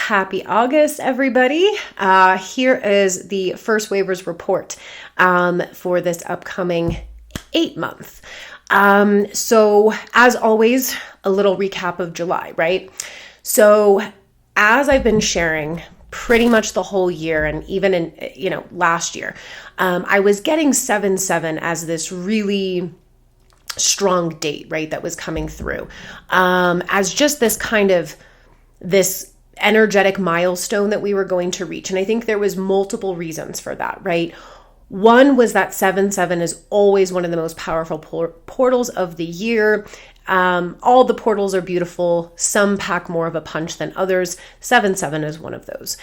Happy August, everybody. Here is the first waivers report for this upcoming 8-month. So as always, a little recap of July, right? So as I've been sharing pretty much the whole year and even in, last year, I was getting 7-7 as this really strong date, right? That was coming through as just this energetic milestone that we were going to reach. And I think there was multiple reasons for that, right? One was that 7-7 is always one of the most powerful portals of the year. All the portals are beautiful. Some pack more of a punch than others. 7-7 is one of those.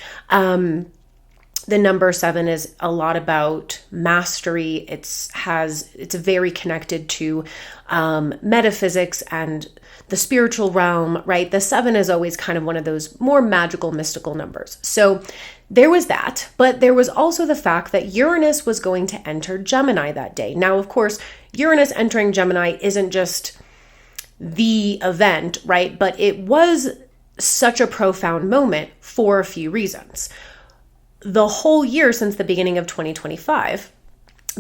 The number 7 is a lot about mastery. It's very connected to metaphysics and the spiritual realm, right? The 7 is always kind of one of those more magical, mystical numbers. So there was that, but there was also the fact that Uranus was going to enter Gemini that day. Now, of course, Uranus entering Gemini isn't just the event, right? But it was such a profound moment for a few reasons. The whole year since the beginning of 2025,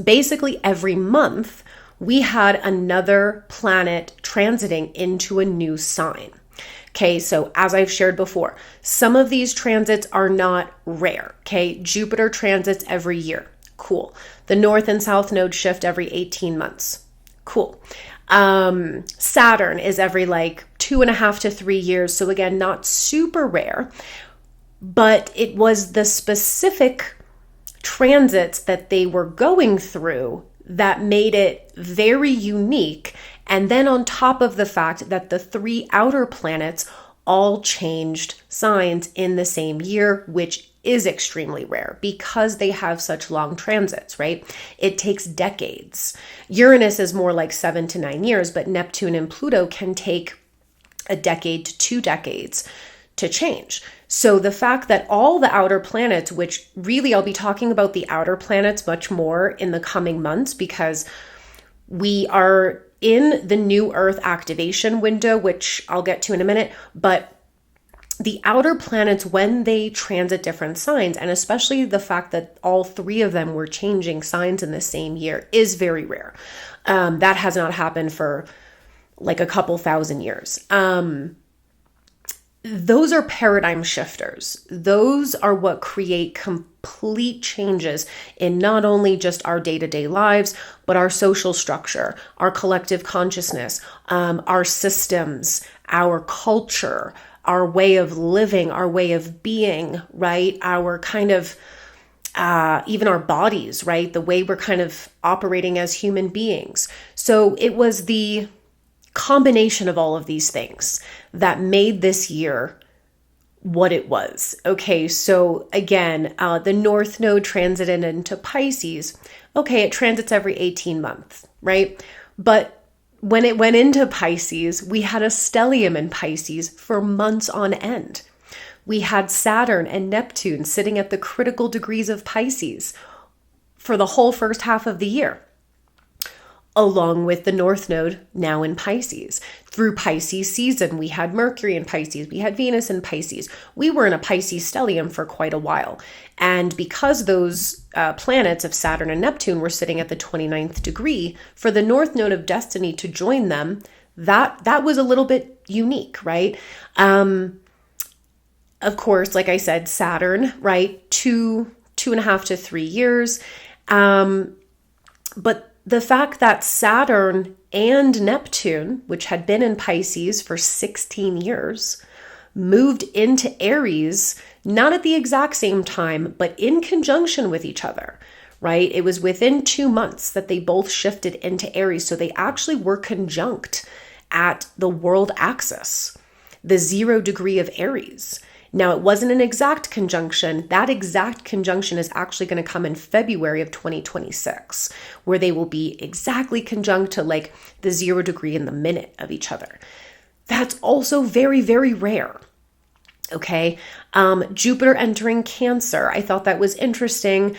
basically every month, we had another planet transiting into a new sign. Okay, so as I've shared before, some of these transits are not rare. Okay, Jupiter transits every year. Cool. The North and South node shift every 18 months. Cool. Saturn is every 2.5 to 3 years. So again, not super rare, but it was the specific transits that they were going through that made it very unique. And then on top of the fact that the 3 outer planets all changed signs in the same year, which is extremely rare because they have such long transits, right? It takes decades. Uranus is more like 7 to 9 years, but Neptune and Pluto can take a decade to 2 decades to change. So the fact that all the outer planets, which really I'll be talking about the outer planets much more in the coming months because we are in the new Earth activation window, which I'll get to in a minute, but the outer planets, when they transit different signs, and especially the fact that all 3 of them were changing signs in the same year is very rare. That has not happened for a couple thousand years. Those are paradigm shifters. Those are what create complete changes in not only just our day-to-day lives, but our social structure, our collective consciousness, our systems, our culture, our way of living, our way of being, right? Our kind of, even our bodies, right? The way we're kind of operating as human beings. So it was the combination of all of these things that made this year what it was. Okay, so again, the North Node transited into Pisces. Okay, it transits every 18 months, right? But when it went into Pisces, we had a stellium in Pisces for months on end. We had Saturn and Neptune sitting at the critical degrees of Pisces for the whole first half of the year, along with the North Node now in Pisces. Through Pisces season, we had Mercury in Pisces, we had Venus in Pisces. We were in a Pisces stellium for quite a while. And because those planets of Saturn and Neptune were sitting at the 29th degree, for the North Node of Destiny to join them, that was a little bit unique, right? Of course, like I said, Saturn, right? 2.5 to 3 years. But the fact that Saturn and Neptune, which had been in Pisces for 16 years, moved into Aries, not at the exact same time, but in conjunction with each other, right? It was within 2 months that they both shifted into Aries. So they actually were conjunct at the world axis, the 0 degree of Aries. Now, it wasn't an exact conjunction. That exact conjunction is actually going to come in February of 2026, where they will be exactly conjunct to the 0 degree in the minute of each other. That's also very, very rare. Okay. Jupiter entering Cancer. I thought that was interesting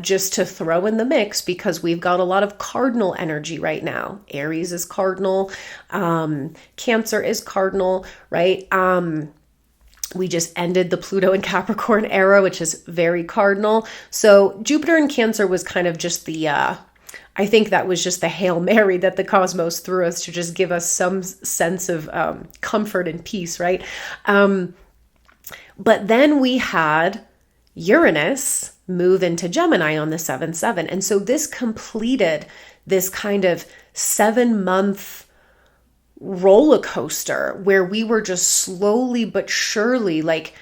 just to throw in the mix because we've got a lot of cardinal energy right now. Aries is cardinal. Cancer is cardinal, right? We just ended the Pluto and Capricorn era, which is very cardinal. So Jupiter in Cancer was kind of just the, I think that was just the Hail Mary that the cosmos threw us to just give us some sense of comfort and peace, right? But then we had Uranus move into Gemini on the 7/7. And so this completed this kind of 7-month roller coaster where we were just slowly but surely, like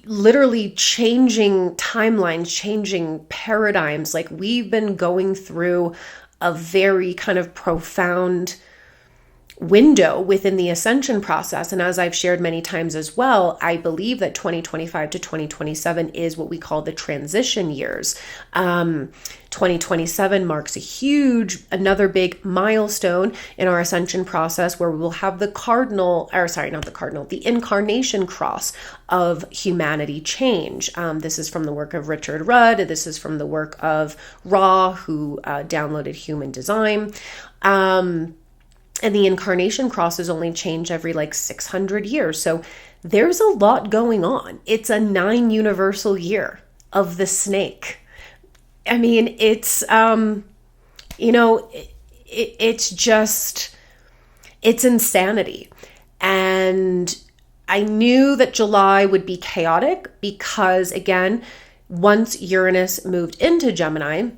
literally changing timelines, changing paradigms. Like we've been going through a very kind of profound window within the ascension process. And as I've shared many times as well, I believe that 2025 to 2027 is what we call the transition years. 2027 marks another big milestone in our ascension process where we will have the incarnation cross of humanity change. This is from the work of Richard Rudd. This is from the work of Ra, who downloaded Human Design. And the incarnation crosses only change every like 600 years. So there's a lot going on. It's a 9 universal year of the snake. I mean, it's, it's insanity. And I knew that July would be chaotic because, again, once Uranus moved into Gemini,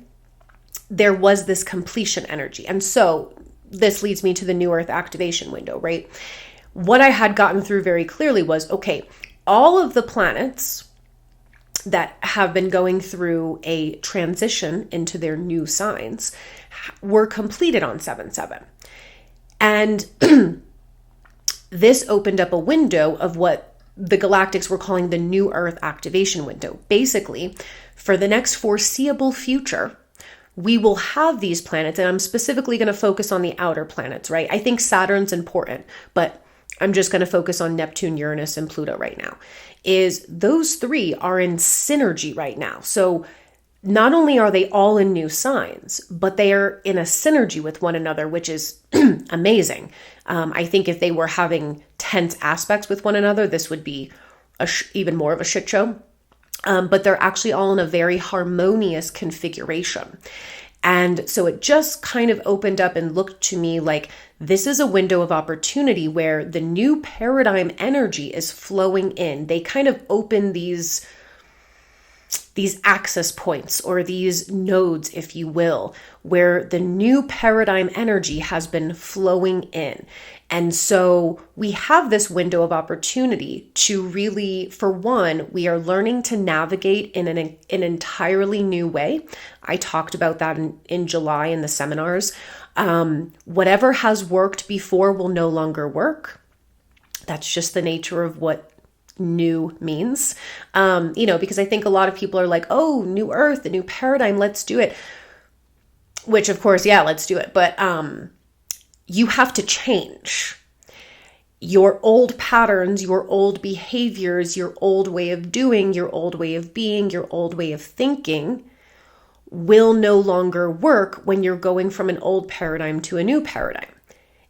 there was this completion energy. And so this leads me to the new Earth activation window, right? What I had gotten through very clearly was, okay, all of the planets that have been going through a transition into their new signs were completed on 7/7. And this opened up a window of what the Galactics were calling the new Earth activation window. Basically, for the next foreseeable future, we will have these planets, and I'm specifically going to focus on the outer planets, right? I think Saturn's important, but I'm just going to focus on Neptune, Uranus, and Pluto right now. Is those three are in synergy right now. So not only are they all in new signs, but they are in a synergy with one another, which is amazing. I think if they were having tense aspects with one another, this would be even more of a shit show. But they're actually all in a very harmonious configuration. And so it just kind of opened up and looked to me like this is a window of opportunity where the new paradigm energy is flowing in. They kind of open these access points or these nodes, if you will, where the new paradigm energy has been flowing in. And so we have this window of opportunity to really, for one, we are learning to navigate in an entirely new way. I talked about that in July in the seminars. Whatever has worked before will no longer work. That's just the nature of what new means, because I think a lot of people are like, oh, new Earth, the new paradigm, let's do it. Which of course, yeah, let's do it. But you have to change. Your old patterns, your old behaviors, your old way of doing, your old way of being, your old way of thinking will no longer work when you're going from an old paradigm to a new paradigm.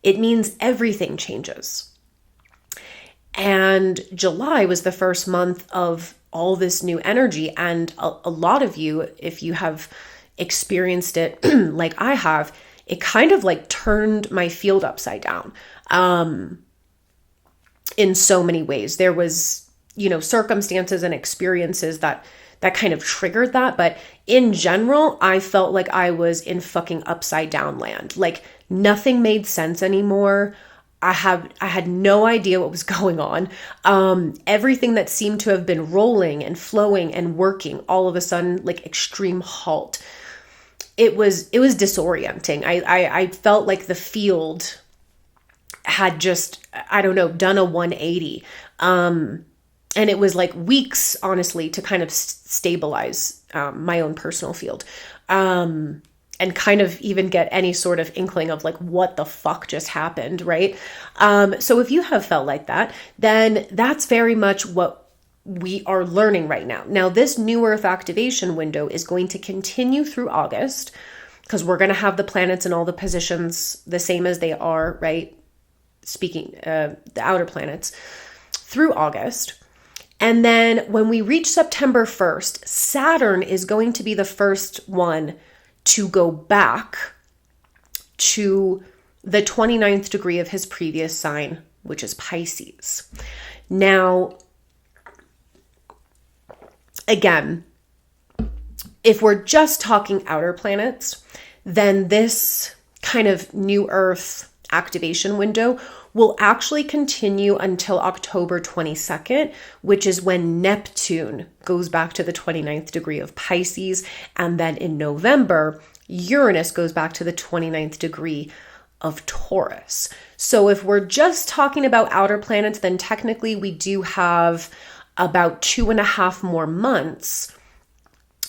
It means everything changes. And July was the first month of all this new energy. And a lot of you, if you have experienced it like I have, it kind of like turned my field upside down in so many ways. There was, circumstances and experiences that kind of triggered that. But in general, I felt like I was in fucking upside down land. Like nothing made sense anymore. I had no idea what was going on. Everything that seemed to have been rolling and flowing and working, all of a sudden, like extreme halt. It was disorienting. I felt like the field had just, done a 180. And it was like weeks, honestly, to kind of stabilize my own personal field. And kind of even get any sort of inkling of like what the fuck just happened, right? So if you have felt like that, then that's very much what we are learning right now. Now, this new Earth activation window is going to continue through August because we're going to have the planets in all the positions the same as they are, right? Speaking the outer planets through August. And then when we reach September 1st, Saturn is going to be the first one to go back to the 29th degree of his previous sign, which is Pisces. Now, again, if we're just talking outer planets, then this kind of new Earth activation window will actually continue until October 22nd, which is when Neptune goes back to the 29th degree of Pisces. And then in November, Uranus goes back to the 29th degree of Taurus. So if we're just talking about outer planets, then technically we do have about 2.5 more months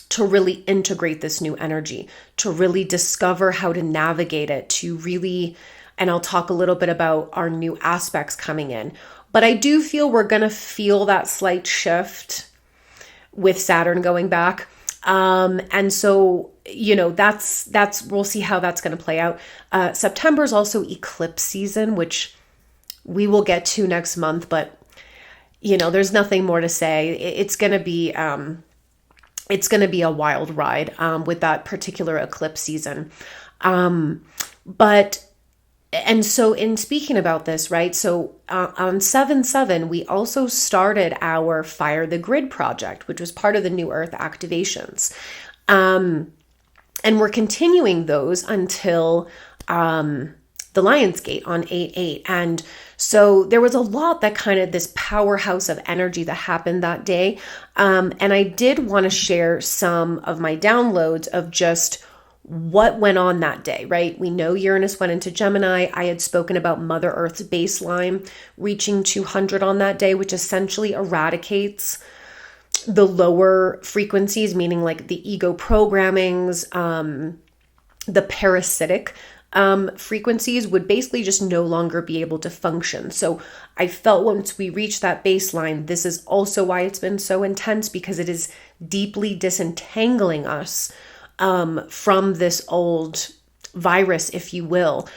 to really integrate this new energy, to really discover how to navigate it, to really, and I'll talk a little bit about our new aspects coming in. But I do feel we're going to feel that slight shift with Saturn going back. And so, that's, we'll see how that's going to play out. September is also eclipse season, which we will get to next month, but there's nothing more to say. It's going to be a wild ride, with that particular eclipse season. And so in speaking about this, right? So on 7/7, we also started our Fire the Grid project, which was part of the New Earth activations. And we're continuing those until the Lionsgate on 8/8. And so there was a lot that kind of this powerhouse of energy that happened that day. And I did want to share some of my downloads of just what went on that day, right? We know Uranus went into Gemini. I had spoken about Mother Earth's baseline reaching 200 on that day, which essentially eradicates the lower frequencies, meaning like the ego programmings, the parasitic frequencies would basically just no longer be able to function. So I felt once we reached that baseline, this is also why it's been so intense, because it is deeply disentangling us from this old virus, if you will,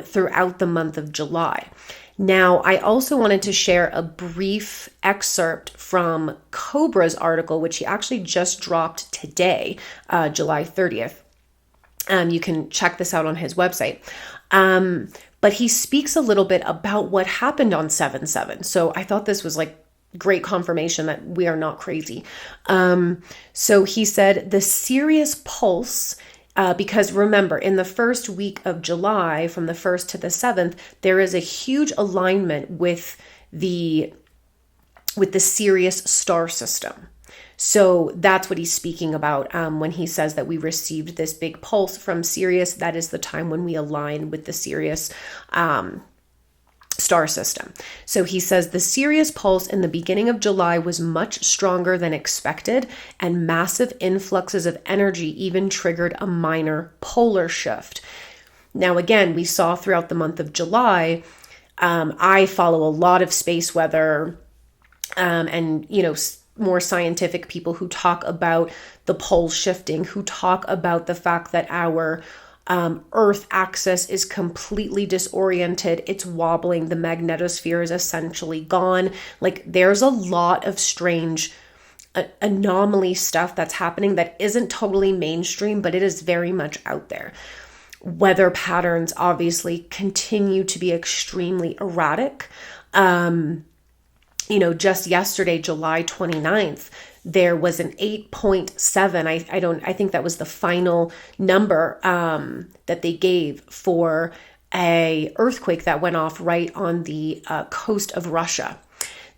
throughout the month of July. Now, I also wanted to share a brief excerpt from Cobra's article, which he actually just dropped today, July 30th. You can check this out on his website. But he speaks a little bit about what happened on 7/7. So I thought this was like great confirmation that we are not crazy. So he said the Sirius pulse, because remember, in the first week of July, from the 1st to the 7th, there is a huge alignment with the Sirius star system. So that's what he's speaking about when he says that we received this big pulse from Sirius. That is the time when we align with the Sirius star system. So he says the Sirius pulse in the beginning of July was much stronger than expected, and massive influxes of energy even triggered a minor polar shift. Now, again, we saw throughout the month of July, I follow a lot of space weather and, more scientific people who talk about the pole shifting, who talk about the fact that our Earth axis is completely disoriented. It's wobbling. The magnetosphere is essentially gone. Like, there's a lot of strange anomaly stuff that's happening that isn't totally mainstream, but it is very much out there. Weather patterns obviously continue to be extremely erratic. Just yesterday, July 29th, there was an 8.7. I think that was the final number that they gave for a earthquake that went off right on the coast of Russia.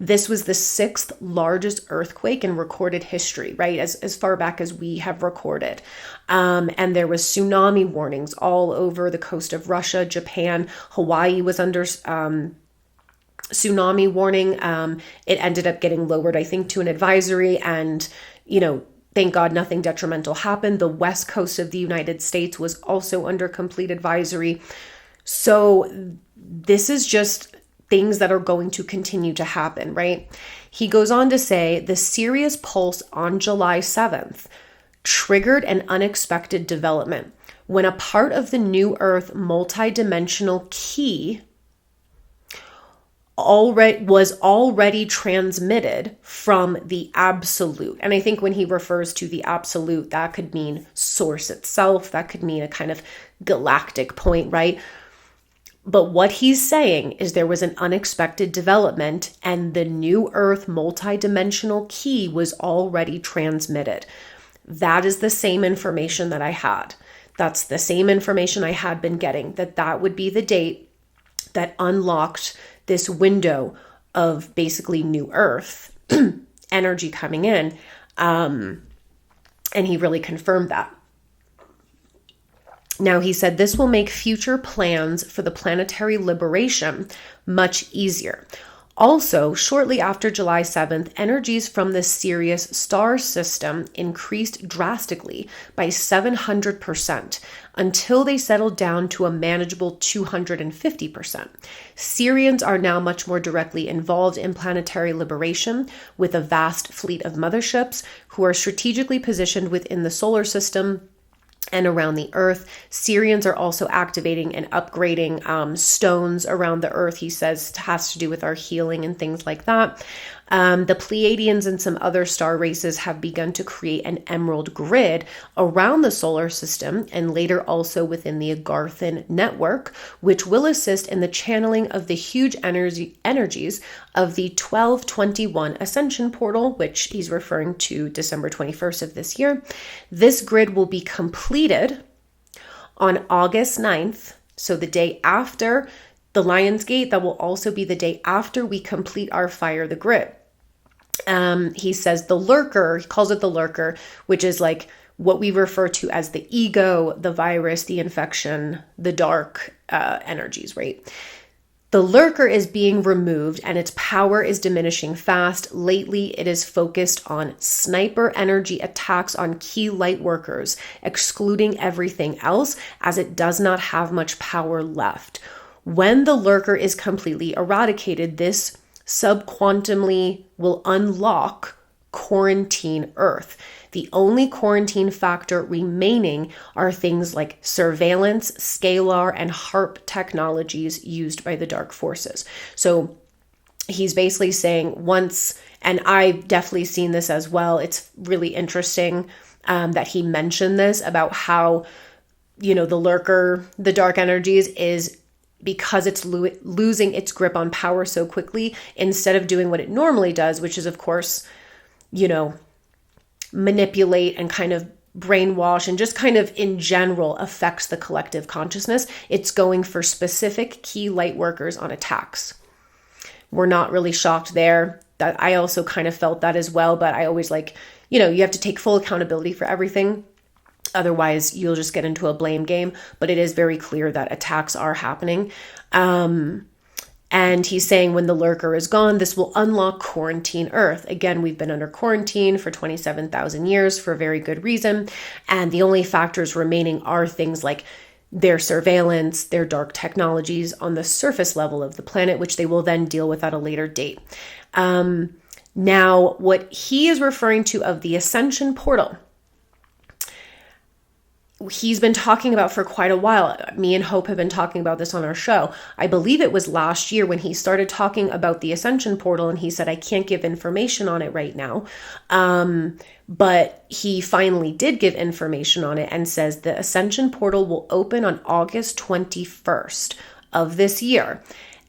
This was the 6th largest earthquake in recorded history, right? As far back as we have recorded. And there was tsunami warnings all over the coast of Russia, Japan. Hawaii was under tsunami warning. It ended up getting lowered, I think, to an advisory, and, thank God nothing detrimental happened. The west coast of the United States was also under complete advisory. So this is just things that are going to continue to happen, right? He goes on to say the Sirius pulse on July 7th triggered an unexpected development when a part of the New Earth multidimensional key already transmitted from the absolute. And I think when he refers to the absolute, that could mean source itself, that could mean a kind of galactic point, right? But what he's saying is there was an unexpected development and the new Earth multidimensional key was already transmitted. That is the same information that I had. That's the same information I had been getting, that would be the date that unlocked this window of basically new Earth energy coming in. And he really confirmed that. Now, he said this will make future plans for the planetary liberation much easier. Also, shortly after July 7th, energies from the Sirius star system increased drastically by 700% until they settled down to a manageable 250%. Sirians are now much more directly involved in planetary liberation with a vast fleet of motherships who are strategically positioned within the solar system and around the Earth. Sirians are also activating and upgrading stones around the Earth. He says it has to do with our healing and things like that. The Pleiadians and some other star races have begun to create an emerald grid around the solar system and later also within the Agarthan network, which will assist in the channeling of the huge energies of the 1221 Ascension portal, which he's referring to December 21st of this year. This grid will be completed on August 9th, so the day after the Lion's Gate. That will also be the day after we complete our Fire the Grid. He says the lurker, he calls it the lurker, which is like what we refer to as the ego, the virus, the infection, the dark energies, right? The lurker is being removed and its power is diminishing fast. Lately, it is focused on sniper energy attacks on key light workers, excluding everything else as it does not have much power left. When the lurker is completely eradicated, this subquantumly will unlock quarantine Earth. The only quarantine factor remaining are things like surveillance, scalar, and HARP technologies used by the dark forces. So he's basically saying once, and I've definitely seen this as well, it's really interesting that he mentioned this about how, the lurker, the dark energies is because it's losing its grip on power so quickly, instead of doing what it normally does, which is, of course, manipulate and kind of brainwash and just kind of in general affects the collective consciousness, it's going for specific key light workers on attacks. We're not really shocked there. That I also kind of felt that as well, but I always you have to take full accountability for everything. Otherwise, you'll just get into a blame game. But it is very clear that attacks are happening. And he's saying when the lurker is gone, this will unlock quarantine Earth. Again, we've been under quarantine for 27,000 years for a very good reason. And the only factors remaining are things like their surveillance, their dark technologies on the surface level of the planet, which they will then deal with at a later date. Now, what he is referring to of the Ascension portal, he's been talking about for quite a while. Me and Hope have been talking about this on our show. I believe it was last year when he started talking about the Ascension portal and he said, I can't give information on it right now. But he finally did give information on it and says the Ascension portal will open on August 21st of this year.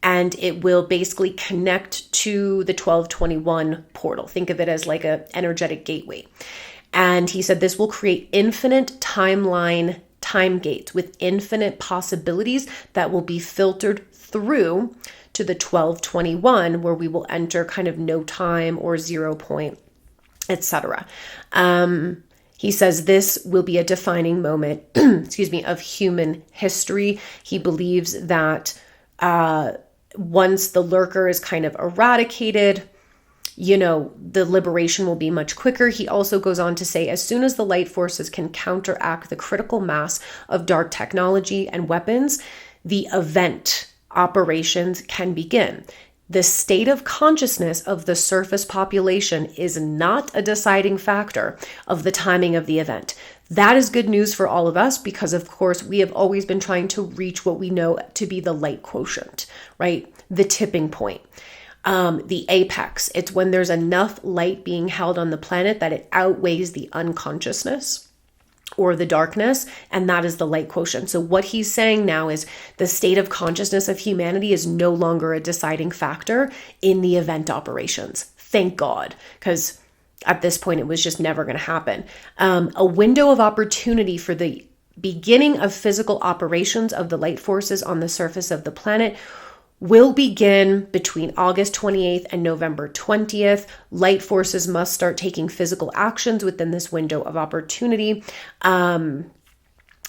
And it will basically connect to the 1221 portal. Think of it as like an energetic gateway. And he said this will create infinite timeline time gates with infinite possibilities that will be filtered through to the 1221, where we will enter kind of no time or 0 point, etc. He says this will be a defining moment, of human history. He believes that once the lurker is kind of eradicated, the liberation will be much quicker. He also goes on to say, as soon as the light forces can counteract the critical mass of dark technology and weapons, the event operations can begin. The state of consciousness of the surface population is not a deciding factor of the timing of the event. That is good news for all of us because, of course, we have always been trying to reach what we know to be the light quotient, right? the tipping point, the apex. It's when there's enough light being held on the planet that it outweighs the unconsciousness or the darkness, and that is the light quotient. So what he's saying now is the state of consciousness of humanity is no longer a deciding factor in the event operations. Thank God, because at this point it was just never going to happen. A window of opportunity for the beginning of physical operations of the light forces on the surface of the planet will begin between August 28th and November 20th. Light forces must start taking physical actions within this window of opportunity.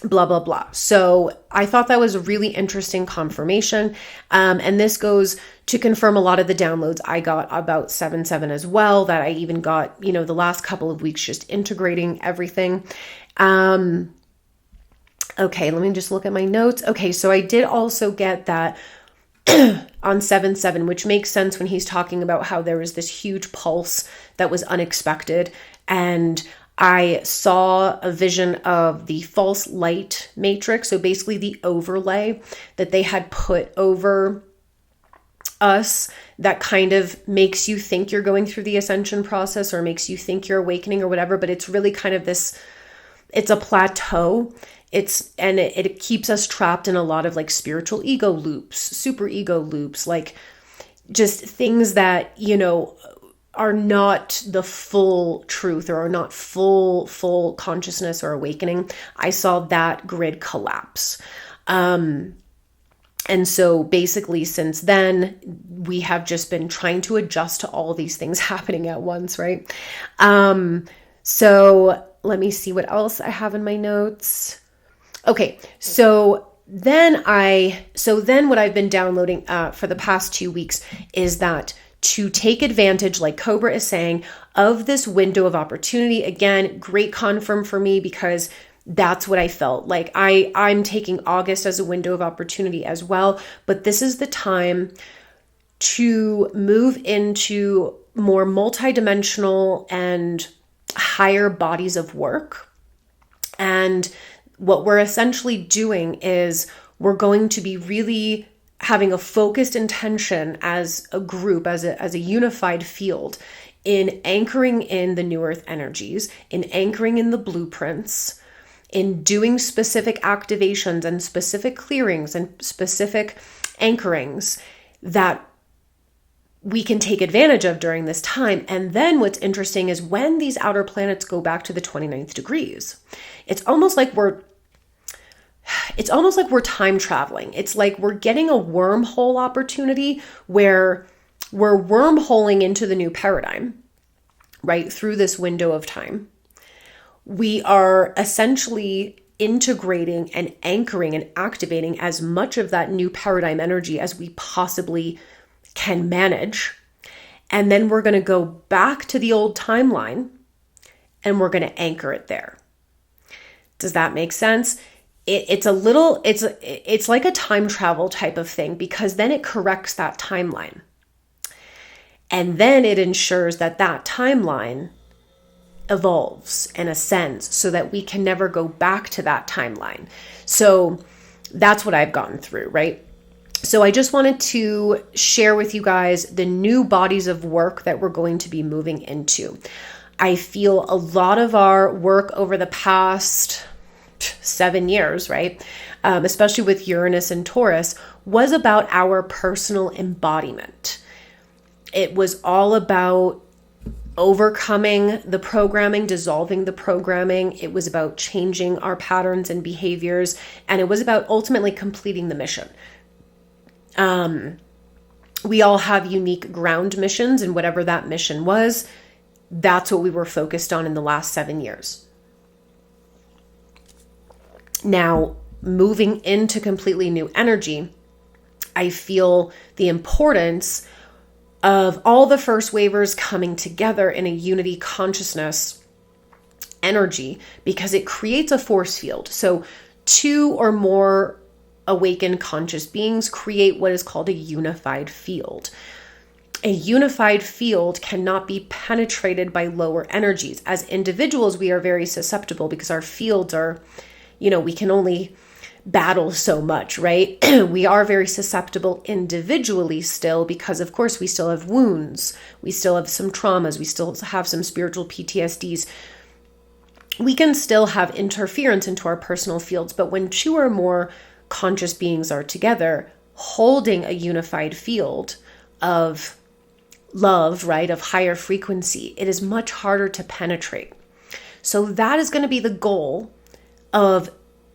Blah, blah, blah. So I thought that was a really interesting confirmation. And this goes to confirm a lot of the downloads I got about 7/7 as well, that I even got, the last couple of weeks just integrating everything. Okay, let me just look at my notes. Okay, so I did also get that on 7/7, which makes sense when he's talking about how there was this huge pulse that was unexpected. And I saw a vision of the false light matrix. So basically the overlay that they had put over us that kind of makes you think you're going through the ascension process or makes you think you're awakening or whatever. But it's really kind of this, it's a plateau. It keeps us trapped in a lot of like spiritual ego loops, super ego loops, like just things that, are not the full truth or are not full consciousness or awakening. I saw that grid collapse. And so basically since then, we have just been trying to adjust to all of these things happening at once, right? So let me see what else I have in my notes. Okay, so then what I've been downloading for the past 2 weeks is that to take advantage, like Cobra is saying, of this window of opportunity. Again, great confirm for me because that's what I felt. Like I'm taking August as a window of opportunity as well, but this is the time to move into more multidimensional and higher bodies of work. And what we're essentially doing is we're going to be really having a focused intention as a group, as a unified field in anchoring in the new earth energies, in anchoring in the blueprints, in doing specific activations and specific clearings and specific anchorings that we can take advantage of during this time. And then what's interesting is when these outer planets go back to the 29th degrees, it's almost like we're time traveling. It's like we're getting a wormhole opportunity where we're wormholing into the new paradigm, right? Through this window of time. We are essentially integrating and anchoring and activating as much of that new paradigm energy as we possibly can manage. And then we're going to go back to the old timeline and we're going to anchor it there. Does that make sense? It's like a time travel type of thing because then it corrects that timeline. And then it ensures that that timeline evolves and ascends so that we can never go back to that timeline. So that's what I've gone through, right? So I just wanted to share with you guys the new bodies of work that we're going to be moving into. I feel a lot of our work over the past 7 years, right? Especially with Uranus and Taurus, was about our personal embodiment. It was all about overcoming the programming, dissolving the programming. It was about changing our patterns and behaviors, and it was about ultimately completing the mission. We all have unique ground missions, and whatever that mission was, that's what we were focused on in the last 7 years. Now, moving into completely new energy, I feel the importance of all the first wavers coming together in a unity consciousness energy because it creates a force field. So 2 or more awakened conscious beings create what is called a unified field. A unified field cannot be penetrated by lower energies. As individuals, we are very susceptible because our fields are, we can only battle so much, right? We are very susceptible individually still, because of course we still have wounds, we still have some traumas, we still have some spiritual PTSDs. We can still have interference into our personal fields, but when two or more conscious beings are together, holding a unified field of love, right, of higher frequency, it is much harder to penetrate. So that is going to be the goal of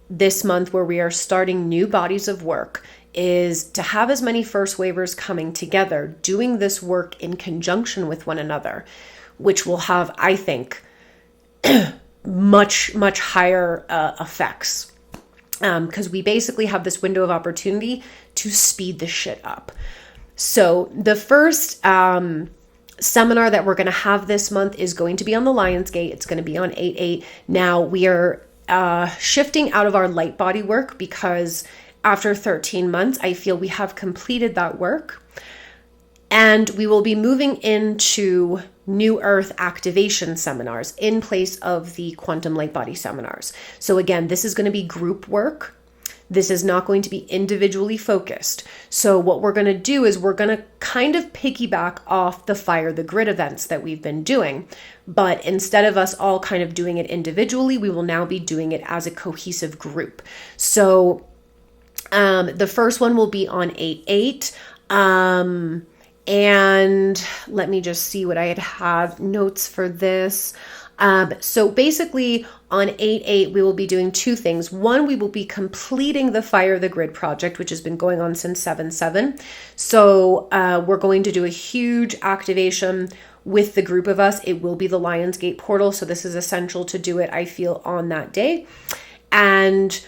this month, where we are starting new bodies of work, is to have as many first wavers coming together, doing this work in conjunction with one another, which will have, I think, much higher effects, because we basically have this window of opportunity to speed the shit up. So the first seminar that we're going to have this month is going to be on the Lionsgate. It's going to be on 8/8. Now we are shifting out of our light body work, because after 13 months, I feel we have completed that work. And we will be moving into New Earth activation seminars in place of the quantum light body seminars. So again, this is going to be group work. This is not going to be individually focused. So what we're going to do is we're going to kind of piggyback off the Fire the Grid events that we've been doing. But instead of us all kind of doing it individually, we will now be doing it as a cohesive group. So the first one will be on 8/8. And let me just see what I had notes for this. So basically on 8/8, we will be doing two things. One, we will be completing the Fire the Grid project, which has been going on since 7/7. So we're going to do a huge activation with the group of us. It will be the Lionsgate portal. So this is essential to do it, I feel, on that day. And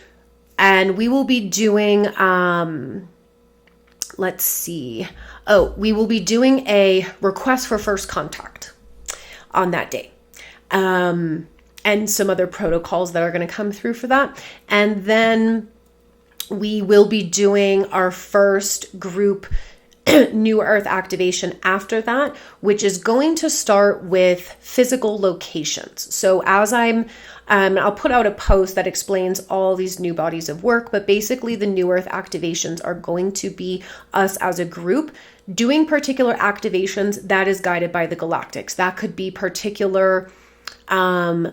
we will be doing, let's see. Oh, we will be doing a request for first contact on that day. And some other protocols that are going to come through for that. And then we will be doing our first group New Earth activation after that, which is going to start with physical locations. So as I'll put out a post that explains all these new bodies of work, but basically the New Earth activations are going to be us as a group doing particular activations that is guided by the Galactics. That could be particular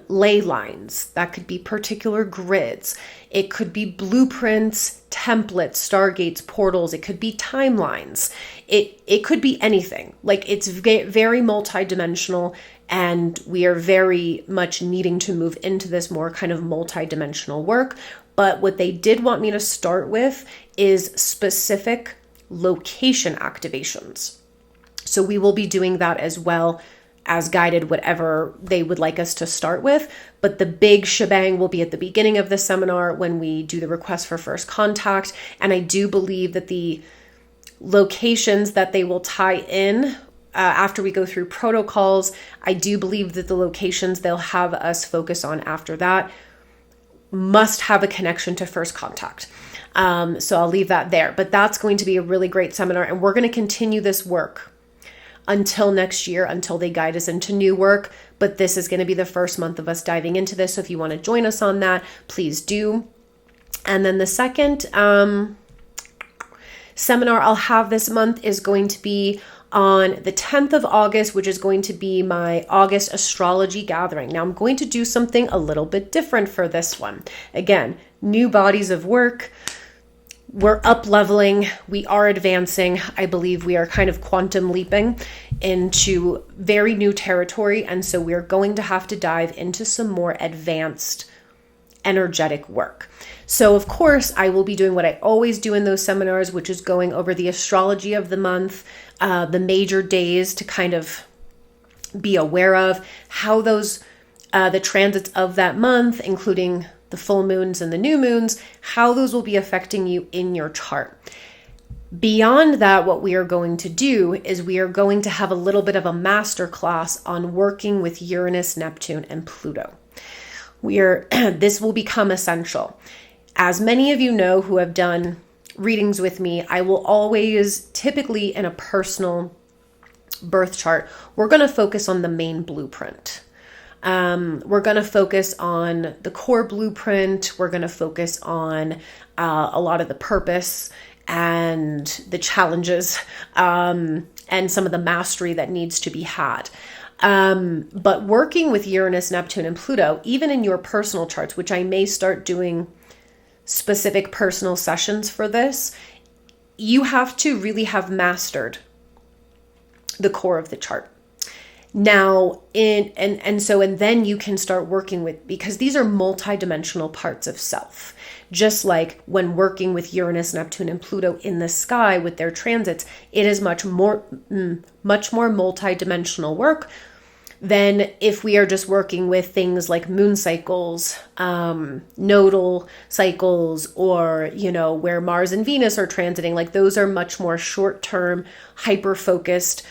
ley lines, that could be particular grids, it could be blueprints, templates, stargates, portals, it could be timelines, it could be anything. Like, it's very multidimensional, and we are very much needing to move into this more kind of multidimensional work. But what they did want me to start with is specific location activations. So we will be doing that as well, as guided, whatever they would like us to start with. But the big shebang will be at the beginning of the seminar when we do the request for first contact. And I do believe that the locations that they will tie in after we go through protocols, I do believe that the locations they'll have us focus on after that must have a connection to first contact. So I'll leave that there. But that's going to be a really great seminar. And we're going to continue this work until next year, until they guide us into new work. But this is going to be the first month of us diving into this. So if you want to join us on that, please do. And then the second seminar I'll have this month is going to be on the 10th of August, which is going to be my August astrology gathering. Now I'm going to do something a little bit different for this one. Again, new bodies of work. We're up leveling, we are advancing. I believe we are kind of quantum leaping into very new territory. And so we're going to have to dive into some more advanced energetic work. So of course, I will be doing what I always do in those seminars, which is going over the astrology of the month, the major days to kind of be aware of how those, the transits of that month, including the full moons and the new moons, how those will be affecting you in your chart. Beyond that, what we are going to do is we are going to have a little bit of a masterclass on working with Uranus, Neptune, and Pluto. This will become essential. As many of you know who have done readings with me, I will always, typically in a personal birth chart, we're going to focus on the main blueprint. We're going to focus on the core blueprint. We're going to focus on a lot of the purpose and the challenges, and some of the mastery that needs to be had. But working with Uranus, Neptune, and Pluto, even in your personal charts, which I may start doing specific personal sessions for this, you have to really have mastered the core of the chart. Now, and then you can start working with, because these are multidimensional parts of self. Just like when working with Uranus, Neptune, and Pluto in the sky with their transits, it is much more multidimensional work than if we are just working with things like moon cycles, nodal cycles, or, where Mars and Venus are transiting. Like, those are much more short-term, hyper-focused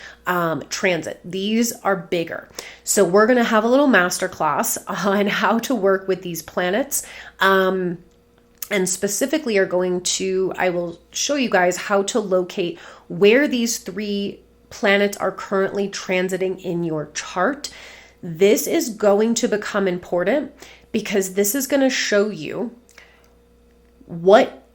transit. These are bigger. So we're going to have a little masterclass on how to work with these planets. And specifically I will show you guys how to locate where these 3 planets are currently transiting in your chart. This is going to become important because this is going to show you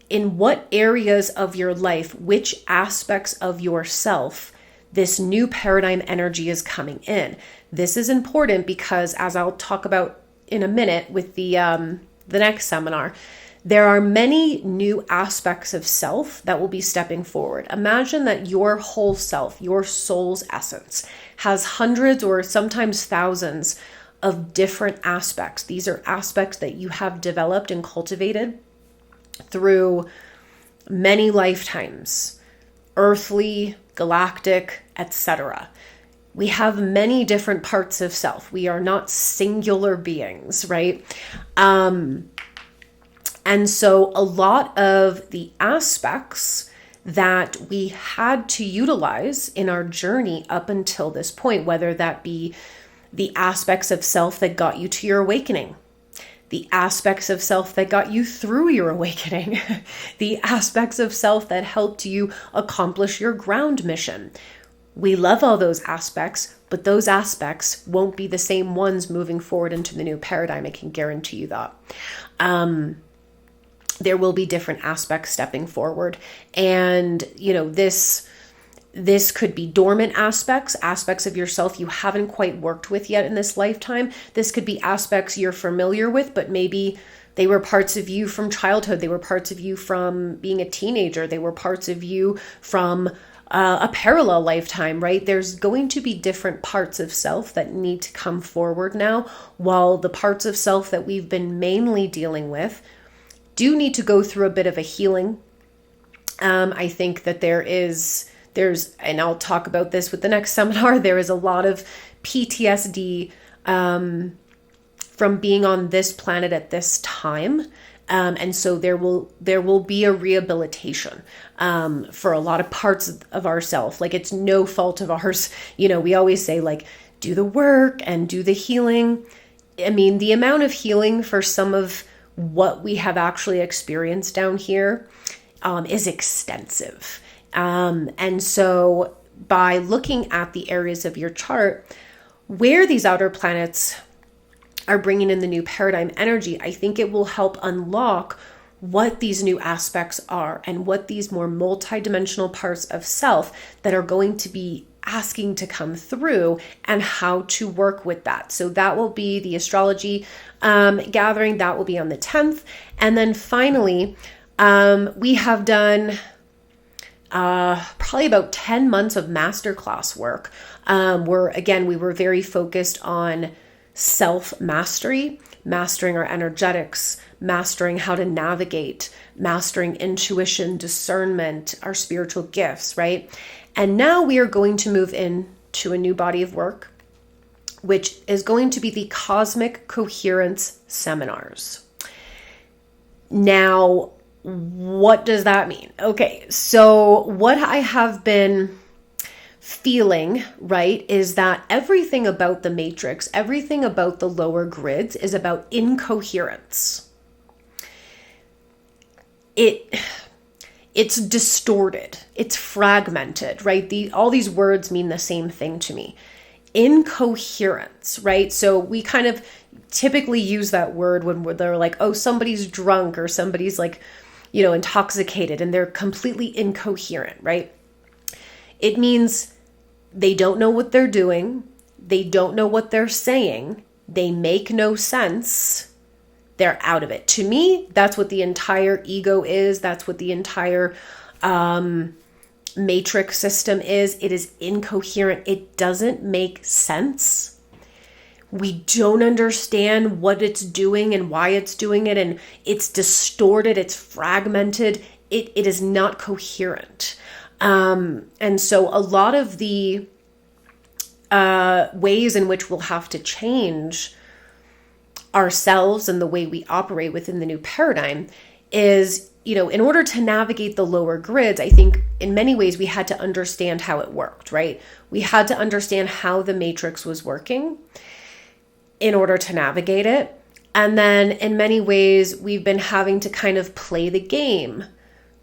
in what areas of your life, which aspects of yourself, this new paradigm energy is coming in. This is important because, as I'll talk about in a minute with the next seminar, there are many new aspects of self that will be stepping forward. Imagine that your whole self, your soul's essence, has hundreds or sometimes thousands of different aspects. These are aspects that you have developed and cultivated through many lifetimes, earthly, galactic, etc. We have many different parts of self. We are not singular beings, right? And so a lot of the aspects that we had to utilize in our journey up until this point, whether that be the aspects of self that got you to your awakening, the aspects of self that got you through your awakening, the aspects of self that helped you accomplish your ground mission. We love all those aspects, but those aspects won't be the same ones moving forward into the new paradigm. I can guarantee you that. There will be different aspects stepping forward. And, this could be dormant aspects of yourself you haven't quite worked with yet in this lifetime. This could be aspects you're familiar with, but maybe they were parts of you from childhood. They were parts of you from being a teenager. They were parts of you from a parallel lifetime, right? There's going to be different parts of self that need to come forward now, while the parts of self that we've been mainly dealing with do need to go through a bit of a healing. I think that there's, and I'll talk about this with the next seminar, there is a lot of PTSD from being on this planet at this time. And so there will be a rehabilitation for a lot of parts of ourself. Like, it's no fault of ours. We always say, like, do the work and do the healing. I mean, the amount of healing for some of what we have actually experienced down here is extensive. And so by looking at the areas of your chart where these outer planets are bringing in the new paradigm energy, I think it will help unlock what these new aspects are and what these more multidimensional parts of self that are going to be asking to come through and how to work with that. So that will be the astrology gathering. That will be on the 10th. And then finally, we have done probably about 10 months of masterclass work. We were very focused on self-mastery, mastering our energetics, mastering how to navigate, mastering intuition, discernment, our spiritual gifts, right? And now we are going to move into a new body of work, which is going to be the Cosmic Coherence Seminars. Now, what does that mean? Okay, so what I have been feeling, right, is that everything about the matrix, everything about the lower grids is about incoherence. It's distorted, it's fragmented, right? All these words mean the same thing to me. incoherence, right? So we kind of typically use that word when they're like, oh, somebody's drunk or somebody's like, intoxicated and they're completely incoherent, right? It means they don't know what they're doing. They don't know what they're saying. They make no sense. They're out of it. To me, that's what the entire ego is. That's what the entire matrix system is. It is incoherent. It doesn't make sense. We don't understand what it's doing and why it's doing it. And it's distorted. It's fragmented. It is not coherent. And so a lot of the ways in which we'll have to change ourselves and the way we operate within the new paradigm is, in order to navigate the lower grids, I think in many ways we had to understand how it worked, right? We had to understand how the matrix was working in order to navigate it. And then in many ways, we've been having to kind of play the game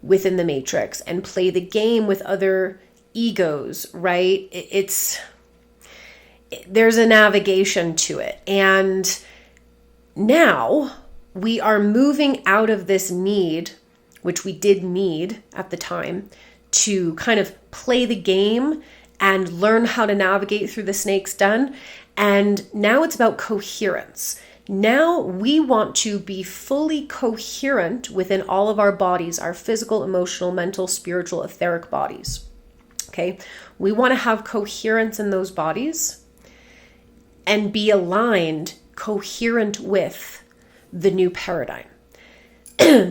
within the matrix and play the game with other egos, right? There's a navigation to it. And now we are moving out of this need, which we did need at the time, to kind of play the game and learn how to navigate through the snake's den. And now it's about coherence. Now we want to be fully coherent within all of our bodies, our physical, emotional, mental, spiritual, etheric bodies. Okay? We want to have coherence in those bodies and be aligned, coherent with the new paradigm.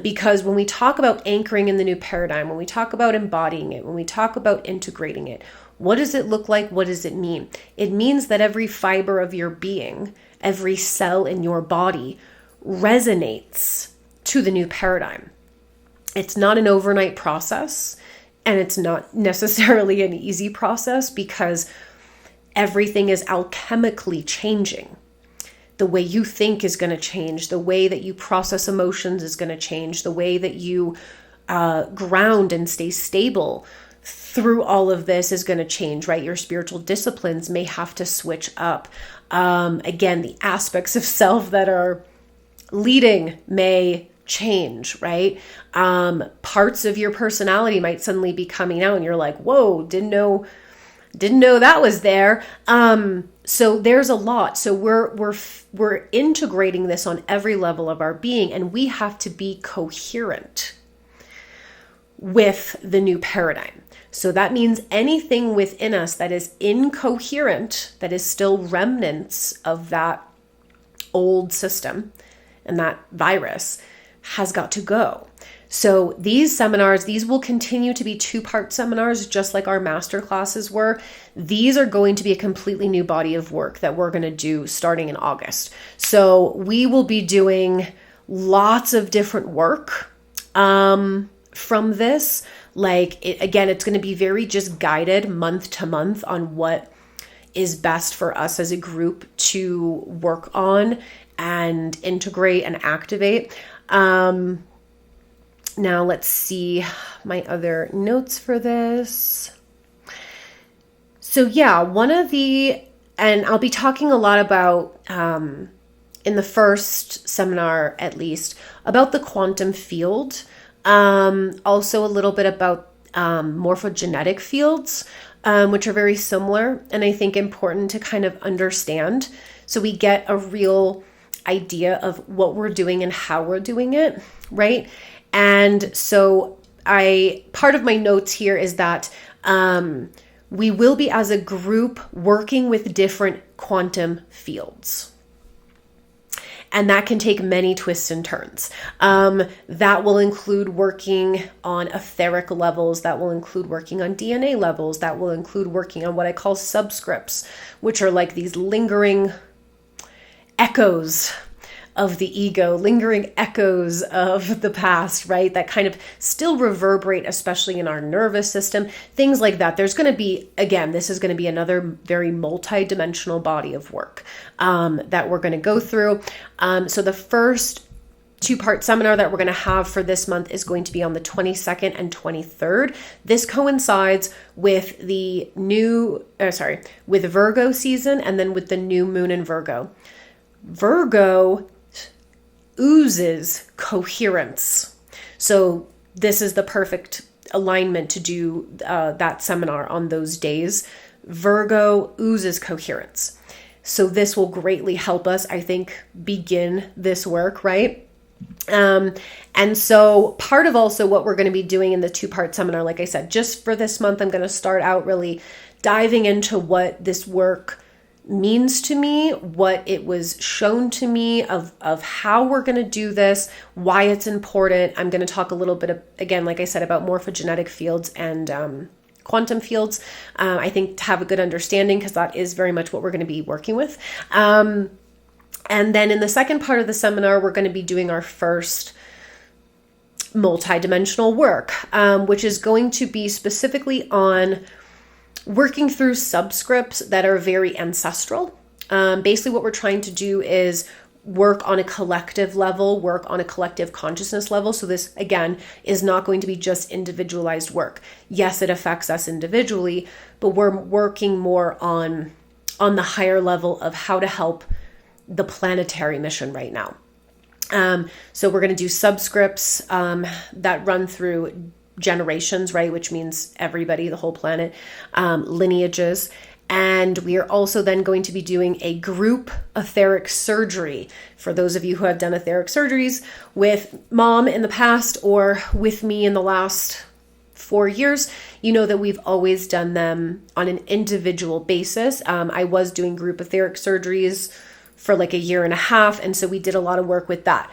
Because when we talk about anchoring in the new paradigm, when we talk about embodying it, when we talk about integrating it, what does it look like? What does it mean? It means that every fiber of your being, every cell in your body resonates to the new paradigm. It's not an overnight process, and it's not necessarily an easy process because everything is alchemically changing. The way you think is going to change. The way that you process emotions is going to change. The way that you ground and stay stable through all of this is going to change, right? Your spiritual disciplines may have to switch up. Again, the aspects of self that are leading may change, right? Parts of your personality might suddenly be coming out and you're like, whoa, didn't know that was there. So there's a lot. So we're integrating this on every level of our being, and we have to be coherent with the new paradigm. So that means anything within us that is incoherent, that is still remnants of that old system and that virus, has got to go. So these seminars, these will continue to be 2-part seminars, just like our master classes were. These are going to be a completely new body of work that we're going to do starting in August. So we will be doing lots of different work from this. It's going to be very just guided month to month on what is best for us as a group to work on and integrate and activate. Now let's see my other notes for this. So yeah, and I'll be talking a lot about, in the first seminar at least, about the quantum field. Also a little bit about morphogenetic fields, which are very similar and I think important to kind of understand. So we get a real idea of what we're doing and how we're doing it, right? And so part of my notes here is that we will be as a group working with different quantum fields. And that can take many twists and turns. That will include working on etheric levels. That will include working on DNA levels. That will include working on what I call subscripts, which are like these lingering echoes of the ego, lingering echoes of the past, right? That kind of still reverberate, especially in our nervous system, things like that. There's going to be, again, this is going to be another very multi-dimensional body of work that we're going to go through. So the first two-part seminar that we're going to have for this month is going to be on the 22nd and 23rd. This coincides with the with Virgo season, and then with the new moon in Virgo. Virgo oozes coherence. So this is the perfect alignment to do that seminar on those days. Virgo oozes coherence. So this will greatly help us, I think, begin this work, right? And so part of also what we're going to be doing in the two-part seminar, like I said, just for this month, I'm going to start out really diving into what this work means to me, what it was shown to me of how we're going to do this, why it's important. I'm going to talk a little bit, again, like I said, about morphogenetic fields and quantum fields, I think, to have a good understanding, because that is very much what we're going to be working with. And then in the second part of the seminar, we're going to be doing our first multidimensional work, which is going to be specifically on working through subscripts that are very ancestral. Basically, what we're trying to do is work on a collective level, work on a collective consciousness level. So this, again, is not going to be just individualized work. Yes, it affects us individually, but we're working more on the higher level of how to help the planetary mission right now. So we're going to do subscripts that run through generations, right? Which means everybody, the whole planet, lineages. And we are also then going to be doing a group etheric surgery. For those of you who have done etheric surgeries with mom in the past or with me in the last 4 years, you know that we've always done them on an individual basis. I was doing group etheric surgeries for like a year and a half. And so we did a lot of work with that.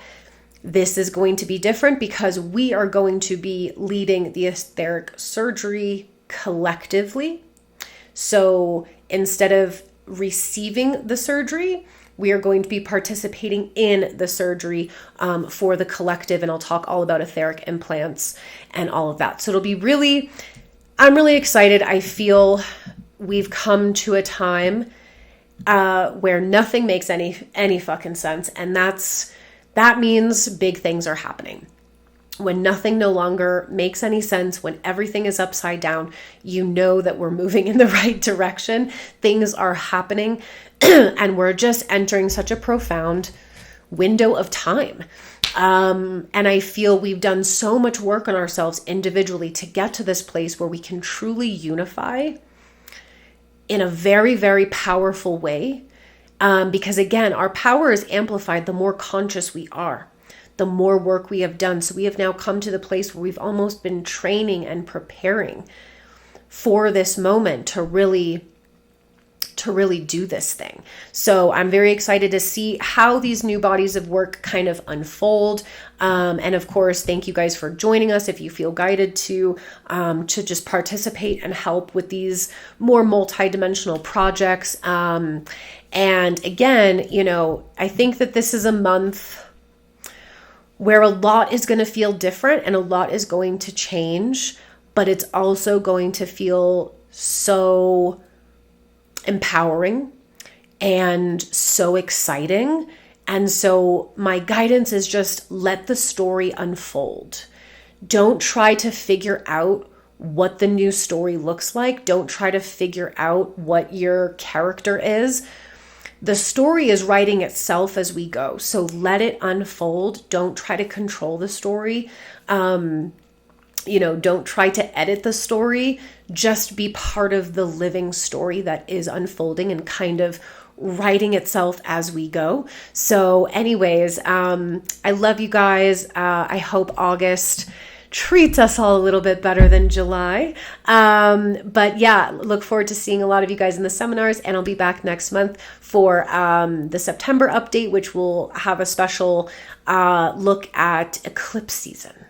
This is going to be different because we are going to be leading the etheric surgery collectively. So instead of receiving the surgery, we are going to be participating in the surgery for the collective. And I'll talk all about etheric implants and all of that. So it'll be I'm really excited. I feel we've come to a time where nothing makes any fucking sense. And that means big things are happening. When nothing no longer makes any sense, when everything is upside down, you know that we're moving in the right direction. Things are happening and we're just entering such a profound window of time. And I feel we've done so much work on ourselves individually to get to this place where we can truly unify in a very, very powerful way. Because again, our power is amplified the more conscious we are, the more work we have done. So we have now come to the place where we've almost been training and preparing for this moment to really do this thing. So I'm very excited to see how these new bodies of work kind of unfold. And of course, thank you guys for joining us. If you feel guided to just participate and help with these more multidimensional projects. And again, I think that this is a month where a lot is going to feel different and a lot is going to change, but it's also going to feel so empowering and so exciting. And so my guidance is just let the story unfold. Don't try to figure out what the new story looks like. Don't try to figure out what your character is. The story is writing itself as we go. So let it unfold. Don't try to control the story. Don't try to edit the story. Just be part of the living story that is unfolding and kind of writing itself as we go. So anyways, I love you guys. I hope August treats us all a little bit better than July. But yeah, look forward to seeing a lot of you guys in the seminars, and I'll be back next month for the September update, which will have a special look at eclipse season.